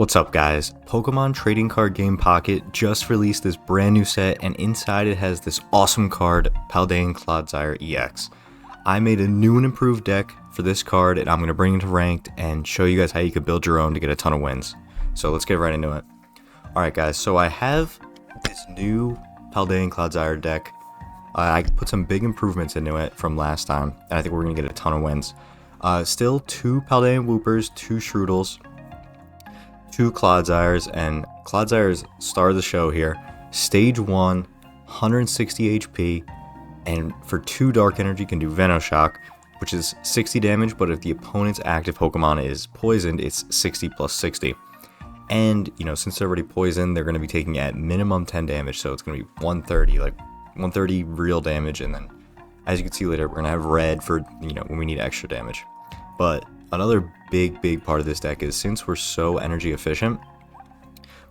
What's up guys, Pokemon Trading Card Game Pocket just released this brand new set and inside it has this awesome card, Paldean CLODSIRE EX. I made a new and improved deck for this card and I'm going to bring it to ranked and show you guys how you can build your own to get a ton of wins. So let's get right into it. Alright guys, so I have this new Paldean CLODSIRE deck. I put some big improvements into it from last time and I think we're going to get a ton of wins. Still 2 Paldean Woopers, 2 Shroodles, 2 CLODSIREs, and CLODSIRE's star of the show here. Stage 1, 160 HP, and for 2 Dark Energy can do Venoshock, which is 60 damage, but if the opponent's active Pokemon is poisoned, it's 60 plus 60. And, you know, since they're already poisoned, they're going to be taking at minimum 10 damage, so it's going to be 130, like 130 real damage, and then, as you can see later, we're going to have red for, you know, when we need extra damage. But another big part of this deck is since we're so energy efficient,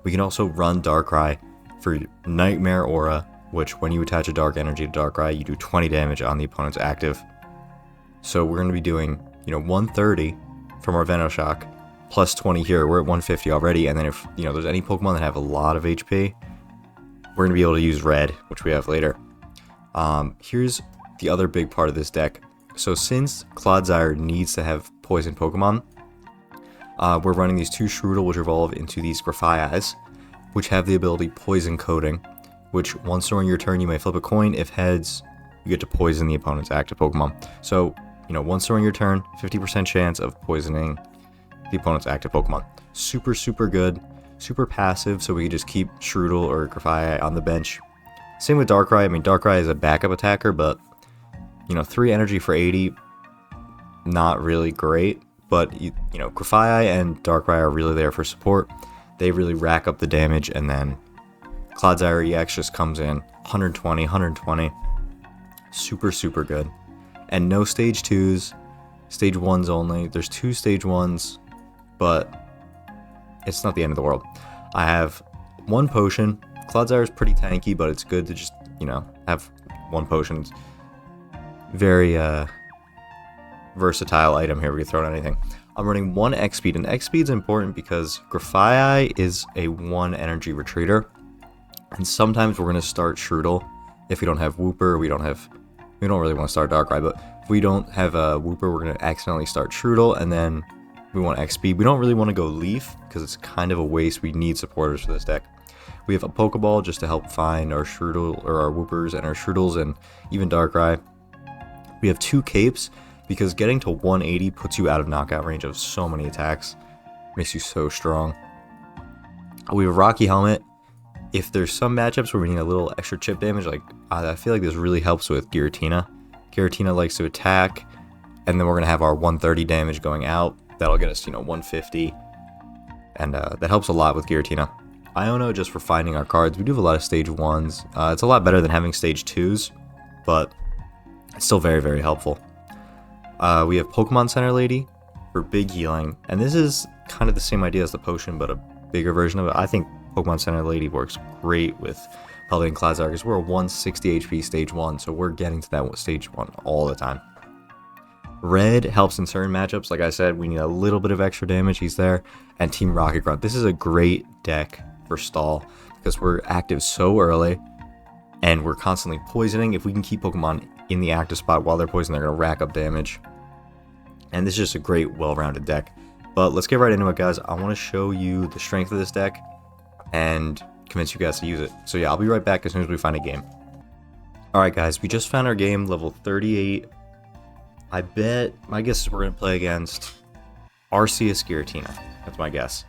we can also run Darkrai for Nightmare Aura, which when you attach a Dark Energy to Darkrai, you do 20 damage on the opponent's active. So we're going to be doing, you know, 130 from our Venoshock, plus 20 here. We're at 150 already, and then if, you know, there's any Pokemon that have a lot of HP, we're going to be able to use Red, which we have later. Here's the other big part of this deck. So since CLODSIRE needs to have poison Pokemon, we're running these 2 Shroodle, which evolve into these Grafaias, which have the ability Poison Coating, which once during your turn you may flip a coin. If heads, you get to poison the opponent's active Pokemon. So, you know, once during your turn, 50% chance of poisoning the opponent's active Pokemon. Super good, super passive, so we can just keep Shroodle or Grafaiai on the bench. Same with Darkrai. I mean, Darkrai is a backup attacker, but, you know, 3 energy for 80, not really great. But, you know, Grafaiai and Darkrai are really there for support. They really rack up the damage, and then CLODSIRE EX just comes in 120. Super good. And no stage 2s, stage 1s only. There's 2 stage 1s, but it's not the end of the world. I have 1 potion. CLODSIRE is pretty tanky, but it's good to just, you know, have 1 potion. It's very, versatile item here. We can throw in anything. I'm running 1 X speed, and X speed is important because Grafaiai is a 1 energy retreater, and sometimes we're going to start Shroodle if we don't have Wooper. We don't really want to start Darkrai, but if we don't have a Wooper, we're going to accidentally start Shroodle, and then we want X speed. We don't really want to go Leaf because it's kind of a waste. We need supporters for this deck. We have a Pokeball just to help find our Shroodle or our Woopers and our Shroodles and even Darkrai. We have 2 Capes, because getting to 180 puts you out of knockout range of so many attacks. Makes you so strong. We have a Rocky Helmet. If there's some matchups where we need a little extra chip damage, like I feel like this really helps with Giratina. Giratina likes to attack, and then we're going to have our 130 damage going out. That'll get us, you know, 150. And that helps a lot with Giratina. Iono, just for finding our cards. We do have a lot of stage 1s. It's a lot better than having stage 2s, but it's still very helpful. We have Pokemon Center Lady for big healing, and this is kind of the same idea as the potion, but a bigger version of it. I think Pokemon Center Lady works great with Paldean CLODSIRE because we're a 160 HP stage 1, so we're getting to that stage 1 all the time. Red helps in certain matchups. Like I said, we need a little bit of extra damage. He's there. And Team Rocket Grunt. This is a great deck for stall because we're active so early, and we're constantly poisoning. If we can keep Pokemon in the active spot while they're poisoned, they're going to rack up damage. And this is just a great, well-rounded deck. But let's get right into it, guys. I want to show you the strength of this deck and convince you guys to use it. So yeah, I'll be right back as soon as we find a game. Alright guys, we just found our game, level 38. My guess is we're going to play against Arceus Giratina. That's my guess.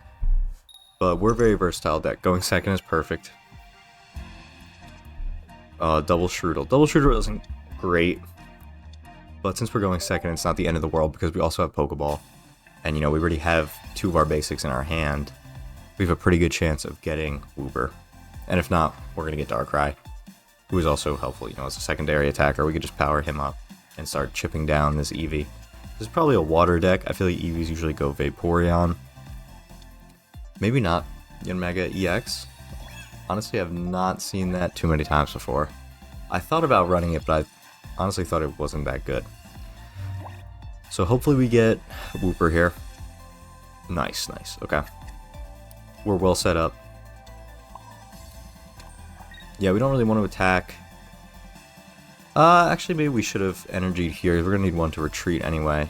But we're a very versatile deck. Going second is perfect. Double Shroodle. Double Shroodle isn't great, but since we're going second, it's not the end of the world because we also have Pokeball. And, you know, we already have 2 of our basics in our hand. We have a pretty good chance of getting Wooper. And if not, we're going to get Darkrai, who is also helpful, you know, as a secondary attacker. We could just power him up and start chipping down this Eevee. This is probably a water deck. I feel like Eevees usually go Vaporeon. Maybe not Yanmega EX. Honestly, I've not seen that too many times before. I thought about running it, but I honestly thought it wasn't that good. So hopefully we get Wooper here. Nice. Okay. we're well set up. Yeah, we don't really want to attack. Actually, maybe we should have energied here. We're gonna need one to retreat anyway.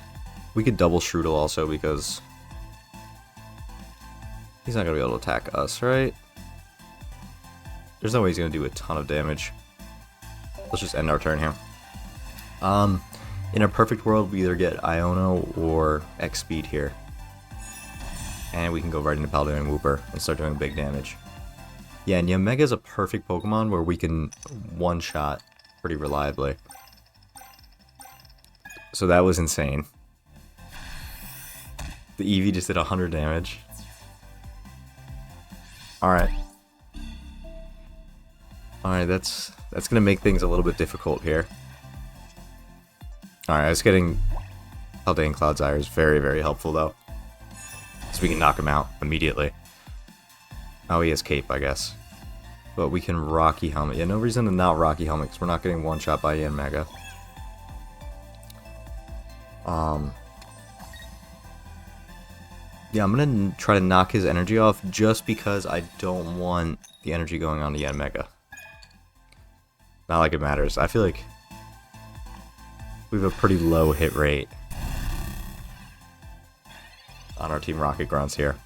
We could double Strudel also because he's not gonna be able to attack us, right? There's no way he's gonna do a ton of damage. Let's just end our turn here. In a perfect world, we either get Iono or X speed here. And we can go right into Paldean Wooper and start doing big damage. Yeah, and Yanmega is a perfect Pokemon where we can one-shot pretty reliably. So that was insane. The Eevee just did 100 damage. Alright. Alright, that's gonna make things a little bit difficult here. Alright, us getting Paldean CLODSIRE is very, very helpful though. So we can knock him out immediately. Oh, he has Cape, I guess. But we can Rocky Helmet. Yeah, no reason to not Rocky Helmet, because we're not getting one-shot by Yanmega. Yeah, I'm gonna try to knock his energy off just because I don't want the energy going on to Yanmega. Not like it matters. I feel like we have a pretty low hit rate on our Team Rocket Grunts here.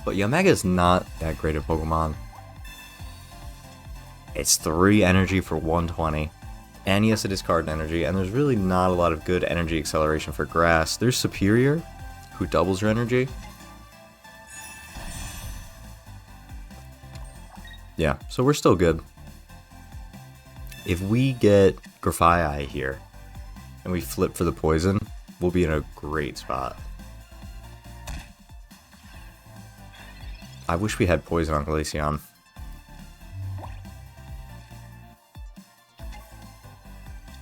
But Yanmega is not that great a Pokemon. It's 3 energy for 120. And he has to discard energy, and there's really not a lot of good energy acceleration for Grass. There's Superior, who doubles your energy. Yeah, so we're still good. If we get Grafaiai here, and we flip for the poison, we'll be in a great spot. I wish we had poison on Glaceon.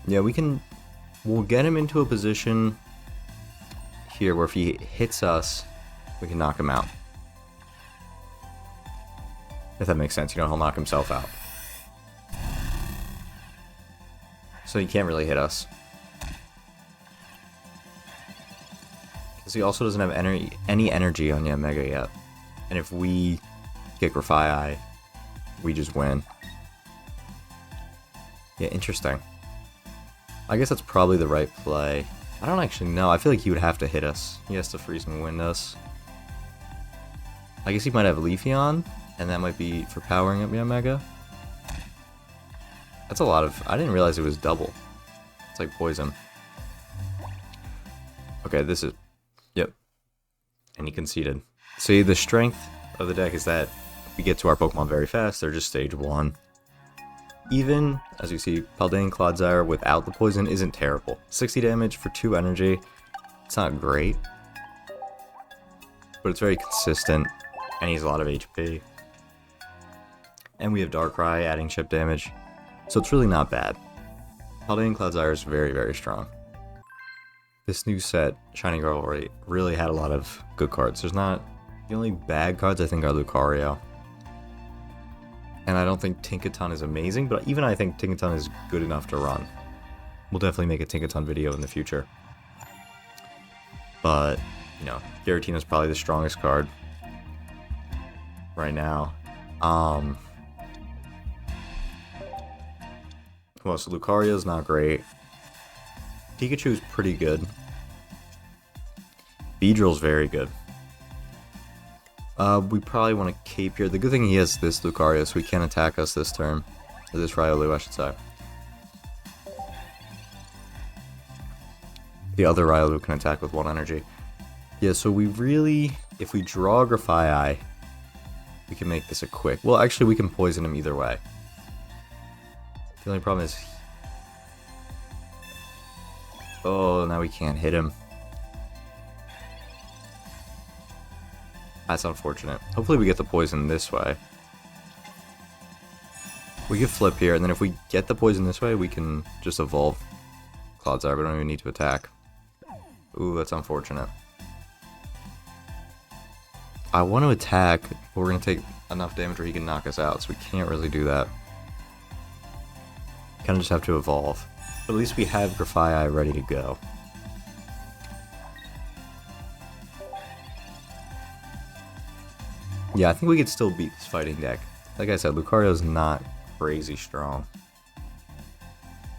Yeah, we'll get him into a position here where if he hits us, we can knock him out. If that makes sense, you know, he'll knock himself out. So he can't really hit us. Because he also doesn't have any energy on Yanmega yet. And if we get Grafaiai, we just win. Yeah, interesting. I guess that's probably the right play. I don't actually know. I feel like he would have to hit us. He has to freeze and wind us. I guess he might have Leafeon, and that might be for powering up Yanmega. That's a lot of... I didn't realize it was double. It's like poison. Okay, this is... Yep. And he conceded. See, the strength of the deck is that we get to our Pokemon very fast. They're just stage 1. Even, as you see, Paldean CLODSIRE without the poison isn't terrible. 60 damage for 2 energy. It's not great. But it's very consistent. And he has a lot of HP. And we have Darkrai adding chip damage. So it's really not bad. Paldean CLODSIRE is very, very strong. This new set, Shiny Rivalry, really had a lot of good cards. There's not... The only bad cards I think are Lucario. And I don't think Tinkaton is amazing, but even I think Tinkaton is good enough to run. We'll definitely make a Tinkaton video in the future. But, you know, Giratina is probably the strongest card right now. Well, so Lucario is not great. Pikachu is pretty good. Beedrill is very good. We probably want to cape here. The good thing he has this Lucario, so he can't attack us this turn. Or this Riolu, I should say. The other Riolu can attack with 1 energy. Yeah, so we really... If we draw Grafaiai, we can make this a quick... Well, actually, we can poison him either way. The only problem is... Oh, now we can't hit him. That's unfortunate. Hopefully we get the poison this way. We could flip here, and then if we get the poison this way, we can just evolve CLODSIRE. We don't even need to attack. Ooh, that's unfortunate. I want to attack, but we're going to take enough damage where he can knock us out, so we can't really do that. Kind of just have to evolve. But at least we have Grafaiai ready to go. Yeah, I think we could still beat this fighting deck. Like I said, Lucario's not crazy strong.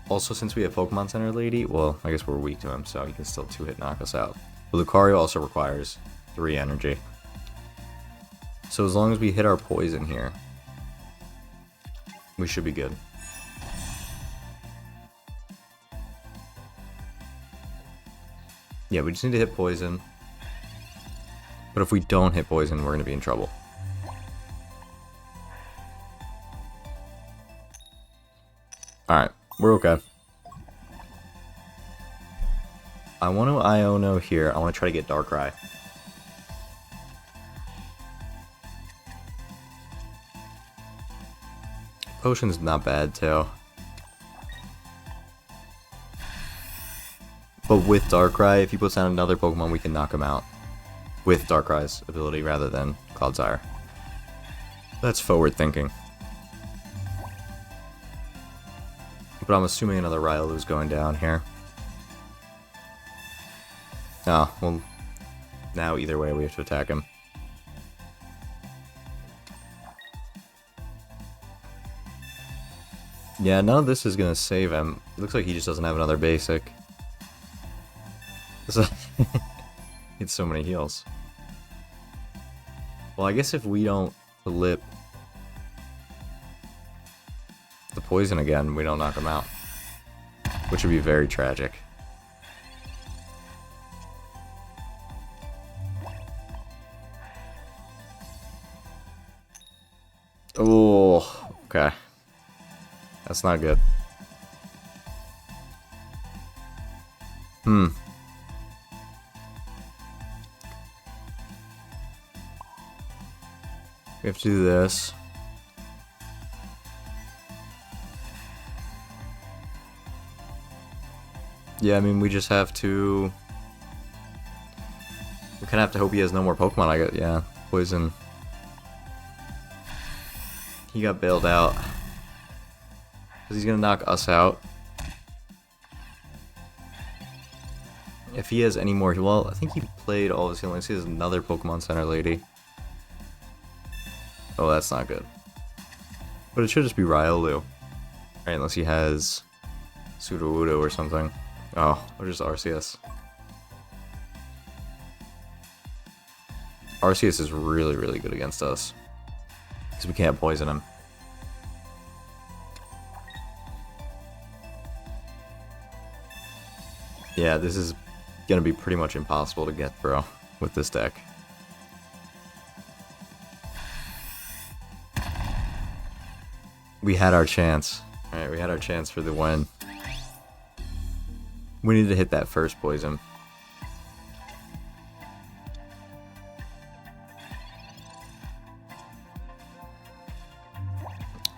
Also, since we have Pokemon Center Lady, well, I guess we're weak to him, so he can still 2-hit knock us out. But Lucario also requires 3 energy. So as long as we hit our poison here, we should be good. Yeah, we just need to hit poison. But if we don't hit poison, we're going to be in trouble. Alright, we're okay. I want to Iono here. I want to try to get Darkrai. Potion's not bad, too. But with Darkrai, if he puts down another Pokemon, we can knock him out. With Darkrai's ability rather than CLODSIRE. That's forward thinking. But I'm assuming another Riolu's going down here. Oh, well, now either way we have to attack him. Yeah, none of this is going to save him. It looks like he just doesn't have another basic. It's so many heals. Well, I guess if we don't flip the poison again, we don't knock him out. Which would be very tragic. Oh, okay. That's not good. We have to do this. Yeah, I mean, we just have to... We kind of have to hope he has no more Pokemon, I guess. Yeah, poison. He got bailed out. Because he's going to knock us out. If he has any more... Well, I think he played all his healing. He has another Pokemon Center Lady. Oh, that's not good. But it should just be Riolu. Right, unless he has Sudowoodo or something. Oh, or just Arceus. Arceus is really, really good against us. Because we can't poison him. Yeah, this is going to be pretty much impossible to get through with this deck. We had our chance. Alright, we had our chance for the win. We needed to hit that first poison.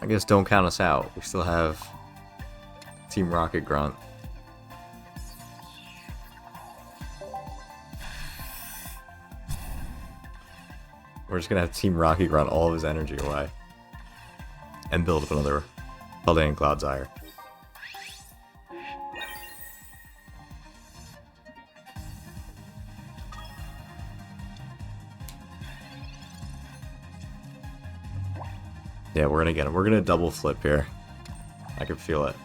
I guess don't count us out. We still have Team Rocket Grunt. We're just gonna have Team Rocket Grunt all of his energy away. And build up another Paldean CLODSIRE. Yeah, we're gonna get him. We're gonna double flip here. I can feel it.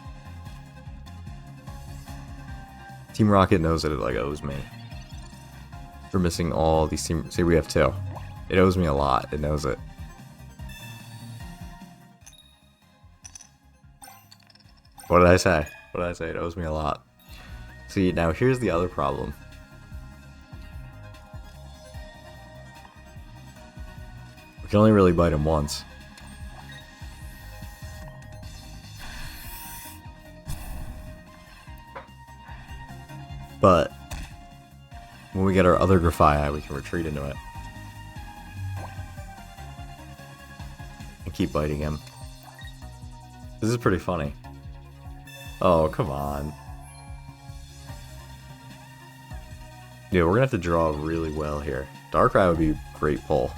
Team Rocket knows that it like owes me. For missing all these team. See, we have 2. It owes me a lot. It knows it. What did I say? What did I say? It owes me a lot. See, now here's the other problem. We can only really bite him once. But when we get our other Grafaiai, we can retreat into it. And keep biting him. This is pretty funny. Oh, come on. Yeah, we're gonna have to draw really well here. Darkrai would be a great pull.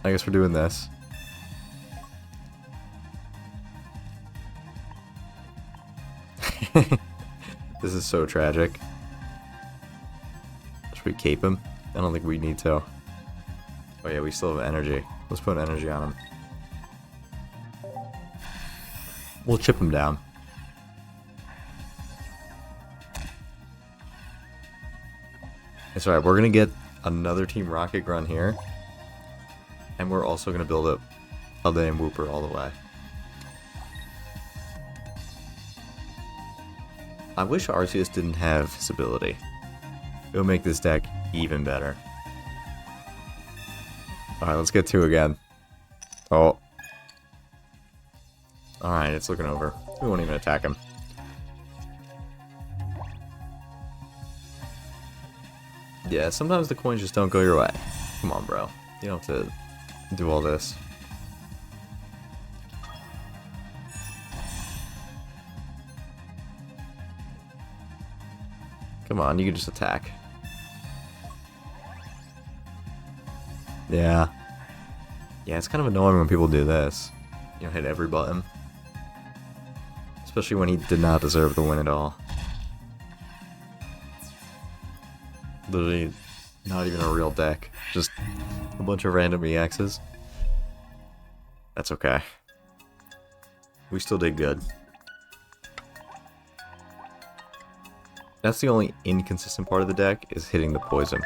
I guess we're doing this. This is so tragic. Should we cape him? I don't think we need to. Oh yeah, we still have energy. Let's put energy on him. We'll chip him down. That's right, we're gonna get another Team Rocket Grunt here. And we're also gonna build up Gallade and Wooper all the way. I wish Arceus didn't have his ability. It would make this deck even better. Alright, let's get 2 again. Oh. Alright, it's looking over. We won't even attack him. Yeah, sometimes the coins just don't go your way. Come on, bro. You don't have to do all this. Come on, you can just attack. Yeah. Yeah, it's kind of annoying when people do this. You know, hit every button. Especially when he did not deserve the win at all. Literally, not even a real deck. Just a bunch of random EXs. That's okay. We still did good. That's the only inconsistent part of the deck, is hitting the poison.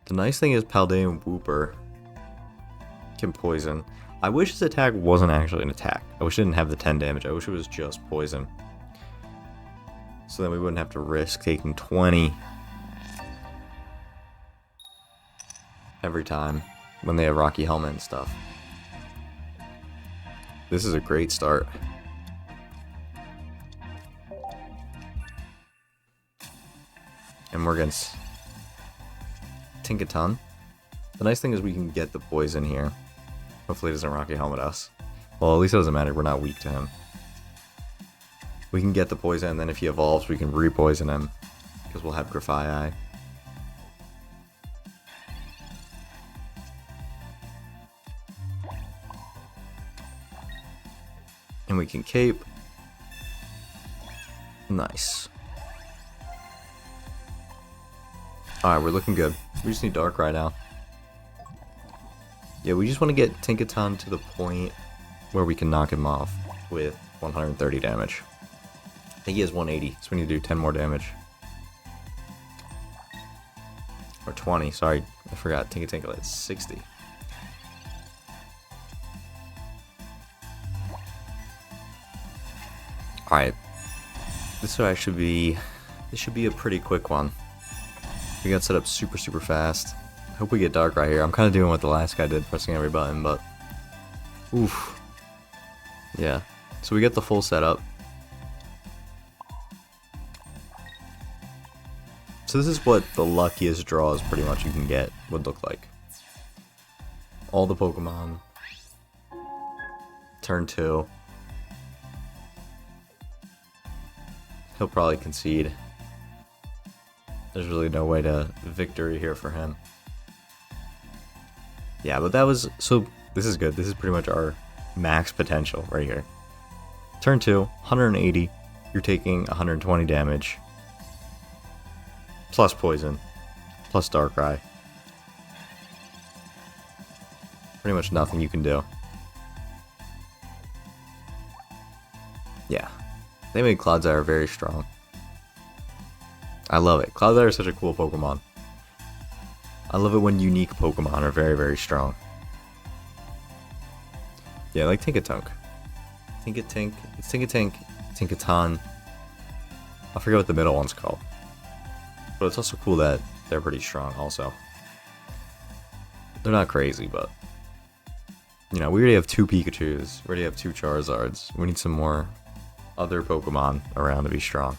The nice thing is Gallade and Wooper can poison. I wish his attack wasn't actually an attack. I wish it didn't have the 10 damage. I wish it was just poison. So then we wouldn't have to risk taking 20 every time when they have Rocky Helmet and stuff. This is a great start. And we're against Tinkaton. The nice thing is we can get the poison here. Hopefully it doesn't Rocky Helmet us. Well, at least it doesn't matter. We're not weak to him. We can get the poison, and then if he evolves, we can re-poison him. Because we'll have Grafai. And we can cape. Nice. Alright, we're looking good. We just need Darkrai now. Yeah, we just want to get Tinkaton to the point where we can knock him off with 130 damage. I think he has 180, so we need to do 10 more damage. Or 20, sorry, I forgot. Tinkaton at 60. Alright. This should be a pretty quick one. We got set up super fast. I hope we get Darkrai here. I'm kind of doing what the last guy did, pressing every button, but... Oof. Yeah. So we get the full setup. So this is what the luckiest draws pretty much you can get would look like. All the Pokemon. Turn 2. He'll probably concede. There's really no way to victory here for him. Yeah, but that was... So, this is good. This is pretty much our max potential right here. Turn 2, 180. You're taking 120 damage. Plus poison. Plus Darkrai. Pretty much nothing you can do. Yeah. They made CLODSIRE very strong. I love it. CLODSIRE is such a cool Pokemon. I love it when unique Pokemon are very strong. Yeah, like Tinkaton. Tinkaton. I forget what the middle one's called. But it's also cool that they're pretty strong also. They're not crazy, but... You know, we already have 2 Pikachus. We already have 2 Charizards. We need some more other Pokemon around to be strong.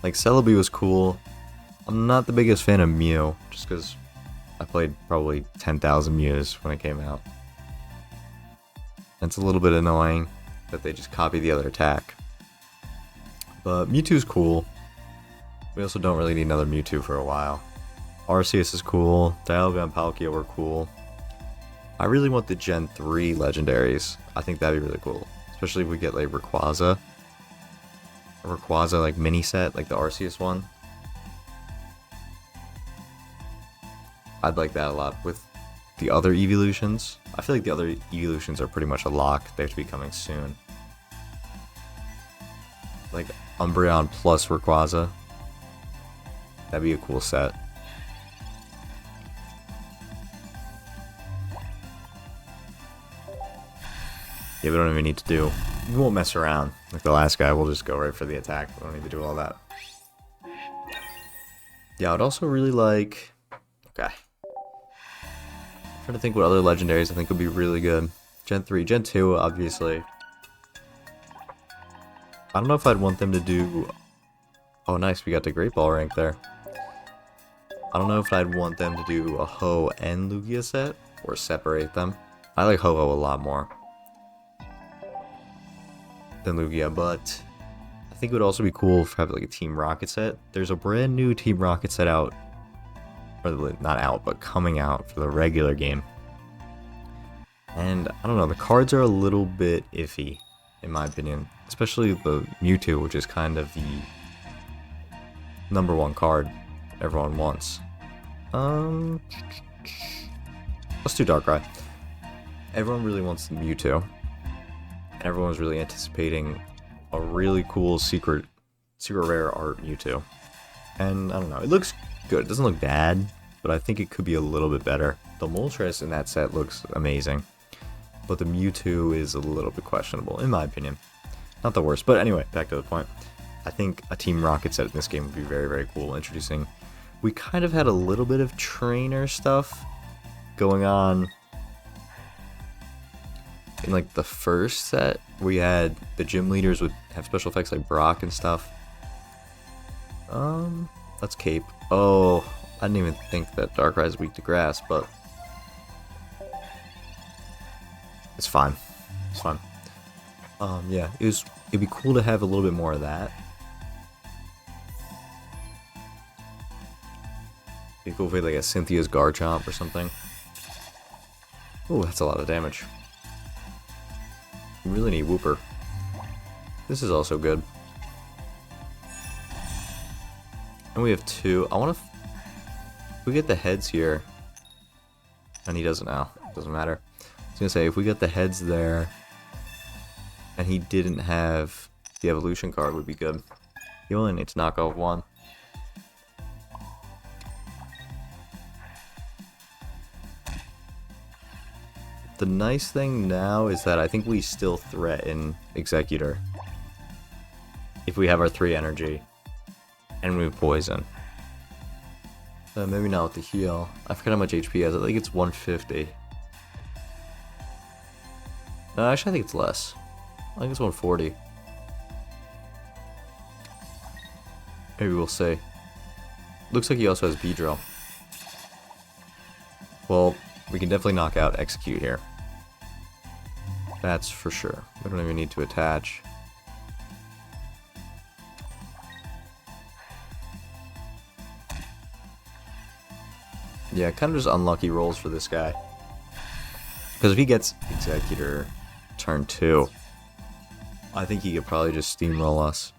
Like, Celebi was cool. I'm not the biggest fan of Mew, just because I played probably 10,000 Mews when it came out. And it's a little bit annoying that they just copy the other attack. But Mewtwo's cool. We also don't really need another Mewtwo for a while. Arceus is cool. Dialga and Palkia were cool. I really want the Gen 3 legendaries. I think that'd be really cool. Especially if we get like Rayquaza. A Rayquaza like mini set, like the Arceus one. I'd like that a lot with the other evolutions. I feel like the other evolutions are pretty much a lock. They have to be coming soon. Like Umbreon plus Rayquaza. That'd be a cool set. Yeah, we don't even need to do... We won't mess around. Like the last guy, we'll just go right for the attack. We don't need to do all that. Yeah, I'd also really like... Okay. I'm trying to think what other legendaries I think would be really good. Gen 3. Gen 2, obviously. I don't know if I'd want them to do... Oh, nice. We got the Great Ball rank there. I don't know if I'd want them to do a Ho and Lugia set, or separate them. I like Ho-Oh a lot more than Lugia, but I think it would also be cool if have like a Team Rocket set. There's a brand new Team Rocket set out, or not out, but coming out for the regular game. And I don't know, the cards are a little bit iffy, in my opinion. Especially the Mewtwo, which is kind of the #1 card everyone wants. Let's do Darkrai. Everyone really wants the Mewtwo. Everyone's really anticipating a really cool secret rare art Mewtwo. And I don't know, it looks good. It doesn't look bad, but I think it could be a little bit better. The Moltres in that set looks amazing, but the Mewtwo is a little bit questionable, in my opinion. Not the worst, but anyway, back to the point. I think a Team Rocket set in this game would be very, very cool. Introducing... We kind of had a little bit of trainer stuff going on in like the first set. We had the gym leaders would have special effects like Brock and stuff. Let's Cape. Oh, I didn't even think that Darkrai is weak to grass, but it's fine. It's fine. Yeah, it'd be cool to have a little bit more of that. It'd be cool if we had like a Cynthia's Garchomp or something. Oh, that's a lot of damage. We really need Wooper. This is also good. And we have 2. I want to... we get the heads here. And he doesn't now. Doesn't matter. I was going to say, if we get the heads there, and he didn't have the evolution card, would be good. You only need to knock off 1. The nice thing now is that I think we still threaten Executor if we have our 3 energy and we have poison. Maybe not with the heal. I forget how much HP he has. I think it's 150. No, actually I think it's less. I think it's 140. Maybe we'll see. Looks like he also has Beedrill. Well, we can definitely knock out Execute here. That's for sure. We don't even need to attach. Yeah, kind of just unlucky rolls for this guy. Because if he gets Executor turn 2, I think he could probably just steamroll us.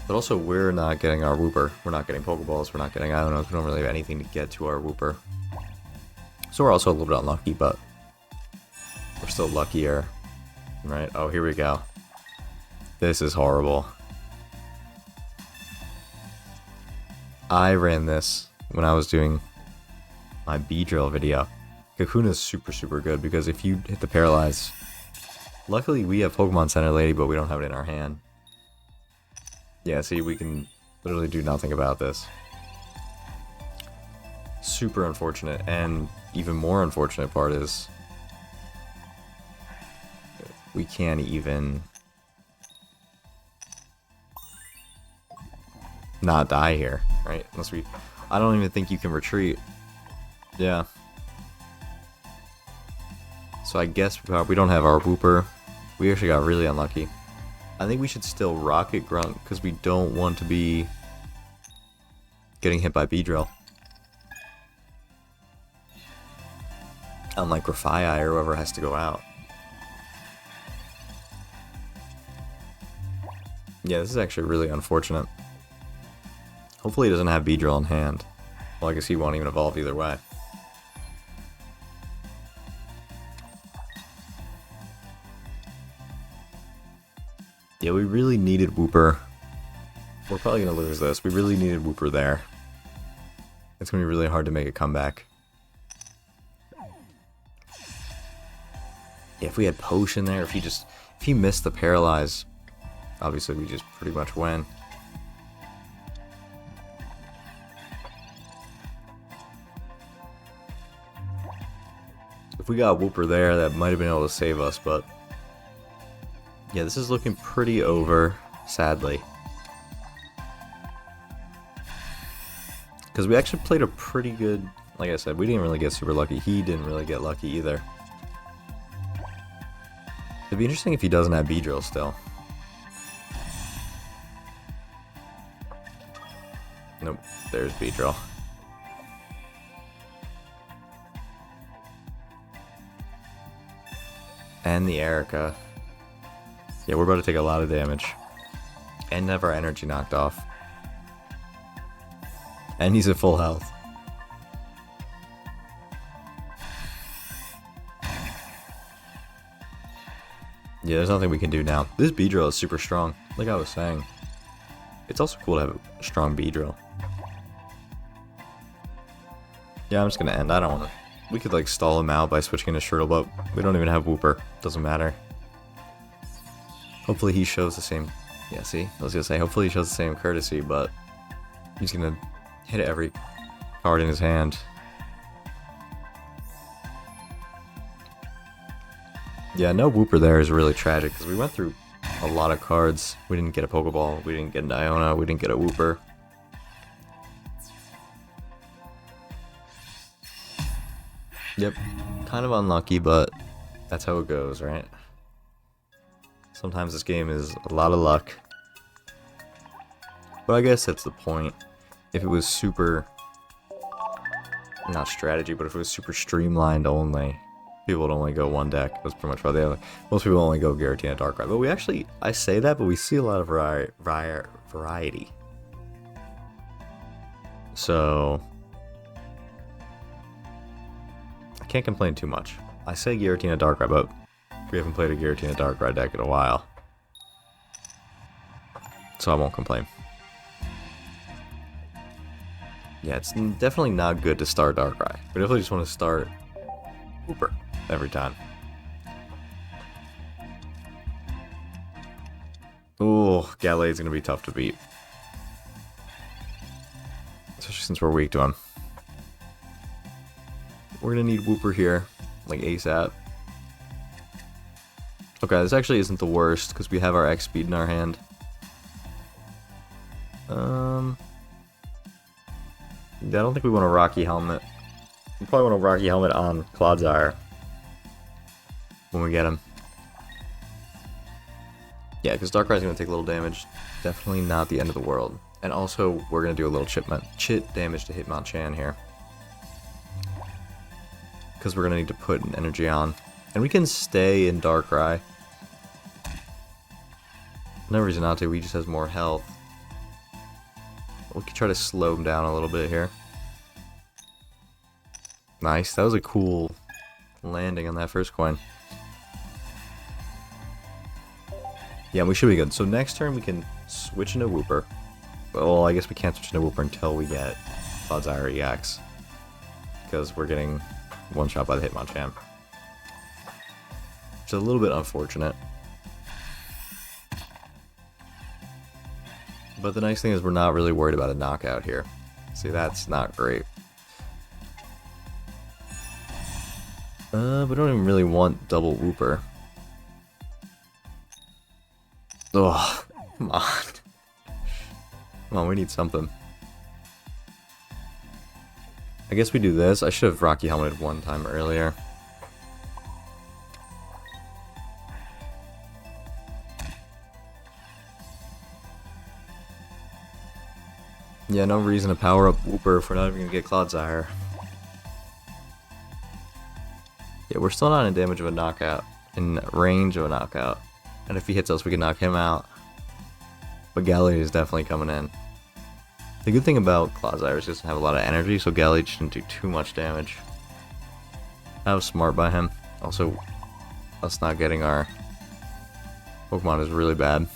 But also, we're not getting our Wooper. We're not getting Pokeballs. We're not getting Ionos. We don't really have anything to get to our Wooper. So we're also a little bit unlucky, but we're still luckier. Right? Oh, here we go. This is horrible. I ran this when I was doing my Beedrill video. Kakuna's super, super good because if you hit the Paralyze... Luckily, we have Pokemon Center Lady, but we don't have it in our hand. Yeah, see, we can literally do nothing about this. Super unfortunate, and even more unfortunate part is we can't even not die here, right? Unless we... I don't even think you can retreat. Yeah. So I guess we don't have our Wooper. We actually got really unlucky. I think we should still Rocket Grunt, because we don't want to be getting hit by Beedrill. Unlike Grafii or whoever has to go out. Yeah, this is actually really unfortunate. Hopefully he doesn't have Beedrill in hand. Well, I guess he won't even evolve either way. Yeah, we really needed Wooper. We're probably going to lose this. We really needed Wooper there. It's going to be really hard to make a comeback. Yeah, if we had Potion there, if he missed the Paralyze, obviously we just pretty much win. If we got Wooper there, that might have been able to save us, but yeah, this is looking pretty over, sadly. Because we actually played a pretty good, like I said, we didn't really get super lucky. He didn't really get lucky either. It'd be interesting if he doesn't have Beedrill still. Nope, there's Beedrill. And the Erica. Yeah, we're about to take a lot of damage. And have our energy knocked off. And he's at full health. Yeah, there's nothing we can do now. This Beedrill is super strong, like I was saying. It's also cool to have a strong Beedrill. Yeah, I'm just gonna end. I don't wanna... We could like stall him out by switching into Shirtle, but we don't even have Wooper. Doesn't matter. Hopefully he shows the same... Yeah, see? I was gonna say, hopefully he shows the same courtesy, but... He's gonna hit every card in his hand. Yeah, no Wooper there is really tragic, because we went through a lot of cards. We didn't get a Pokeball, we didn't get an Iona, we didn't get a Wooper. Yep, kind of unlucky, but that's how it goes, right? Sometimes this game is a lot of luck. But I guess that's the point. If it was super... Not strategy, but if it was super streamlined only, people would only go one deck. That's pretty much why they have... Most people only go Giratina Darkrai. But we actually... I say that, but we see a lot of variety. So... I can't complain too much. I say Giratina Darkrai, but we haven't played a Giratina Darkrai deck in a while. So I won't complain. Yeah, it's definitely not good to start Darkrai. We definitely just want to start Wooper every time. Ooh, Gallade's gonna be tough to beat. Especially since we're weak to him. We're gonna need Wooper here, like ASAP. Okay, this actually isn't the worst, because we have our X speed in our hand. Yeah, I don't think we want a Rocky Helmet. We probably want a Rocky Helmet on CLODSIRE when we get him. Yeah, because Darkrai's going to take a little damage. Definitely not the end of the world. And also, we're going to do a little chit damage to Hitmonchan here. Because we're going to need to put an energy on. And we can stay in Darkrai. No reason not to, he just has more health. We could try to slow him down a little bit here. Nice, that was a cool landing on that first coin. Yeah, we should be good. So next turn we can switch into Wooper. Well, I guess we can't switch into Wooper until we get CLODSIRE EX. Because we're getting one shot by the Hitmonchan. Which is a little bit unfortunate. But the nice thing is we're not really worried about a knockout here. See, that's not great. We don't even really want double Wooper. Ugh, come on. Come on, we need something. I guess we do this. I should have Rocky Helmeted one time earlier. Yeah, no reason to power up Wooper if we're not even going to get CLODSIRE. Yeah, we're still not in damage of a knockout, in range of a knockout. And if he hits us, we can knock him out. But Gallade is definitely coming in. The good thing about CLODSIRE is he doesn't have a lot of energy, so Gallade shouldn't do too much damage. That was smart by him. Also, us not getting our Pokemon is really bad.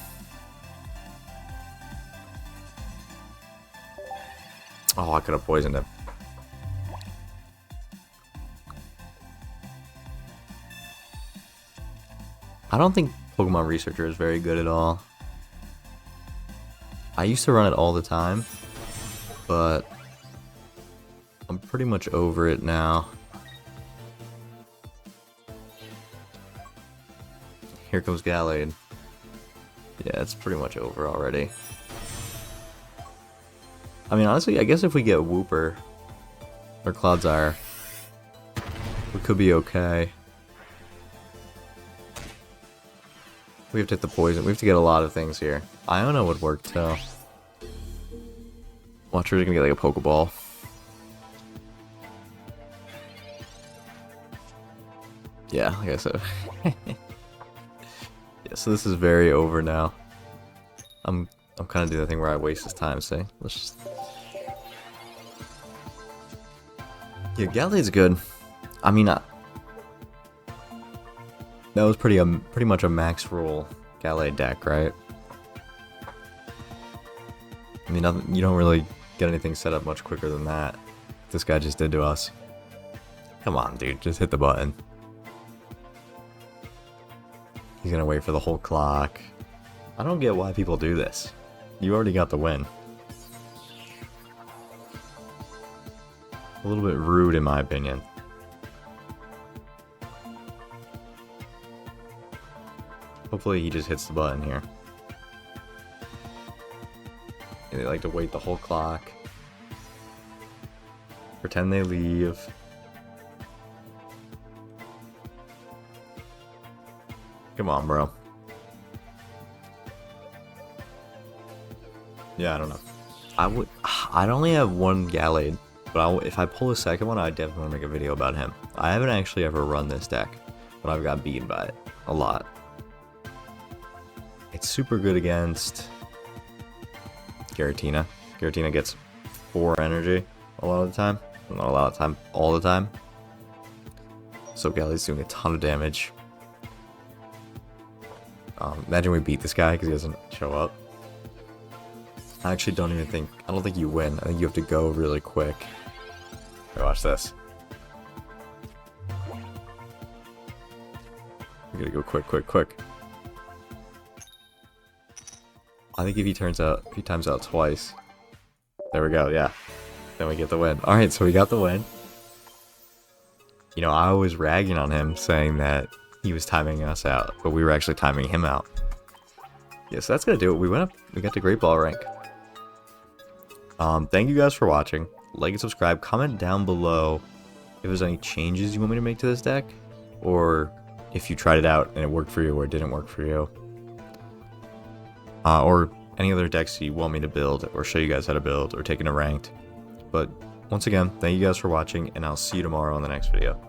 Oh, I could have poisoned him. I don't think Pokemon Researcher is very good at all. I used to run it all the time, but I'm pretty much over it now. Here comes Gallade. Yeah, it's pretty much over already. I mean, honestly, I guess if we get Wooper or CLODSIRE, we could be okay. We have to hit the poison. We have to get a lot of things here. Iona would work too. Watch, we're gonna get like a Pokeball. Yeah, like I said. Yeah, so this is very over now. I'm kind of doing the thing where I waste his time. Say, let's just. Yeah, Gallade's good. I mean, that was pretty much a max roll Gallade deck, right? I mean, nothing, you don't really get anything set up much quicker than that. This guy just did to us. Come on, dude, just hit the button. He's gonna wait for the whole clock. I don't get why people do this. You already got the win. A little bit rude in my opinion. Hopefully he just hits the button here. And they like to wait the whole clock. Pretend they leave. Come on, bro. Yeah, I don't know. I'd only have one Gallade, but if I pull a second one, I definitely want to make a video about him. I haven't actually ever run this deck, but I've got beaten by it a lot. It's super good against Giratina. Giratina gets 4 energy a lot of the time. Not a lot of time, all the time. So Gallade's doing a ton of damage. Imagine we beat this guy because he doesn't show up. I actually don't think you win. I think you have to go really quick. Here, watch this. We gotta go quick, quick, quick. I think if he times out twice. There we go, yeah. Then we get the win. Alright, so we got the win. You know, I was ragging on him, saying that he was timing us out, but we were actually timing him out. Yeah, so that's gonna do it. We went up, we got to Great Ball rank. Thank you guys for watching. Like and subscribe. Comment down below if there's any changes you want me to make to this deck, or if you tried it out and it worked for you or it didn't work for you. Or any other decks you want me to build, or show you guys how to build, or take into ranked. But once again, thank you guys for watching, and I'll see you tomorrow on the next video.